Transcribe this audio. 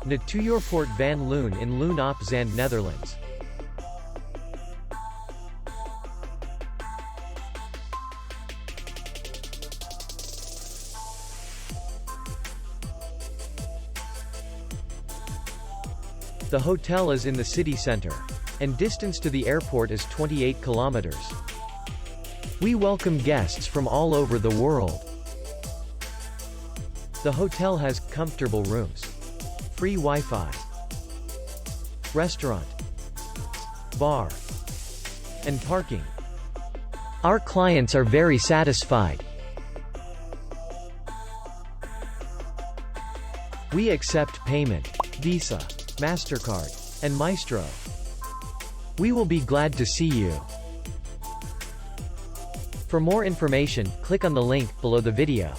Natuurpoort van Loon in Loon op Zand, Netherlands. The hotel is in the city center, and distance to the airport is 28 kilometers. We welcome guests from all over the world. The hotel has comfortable rooms, free Wi-Fi, restaurant, bar, and parking. Our clients are very satisfied. We accept payment, Visa, MasterCard, and Maestro. We will be glad to see you. For more information, click on the link below the video.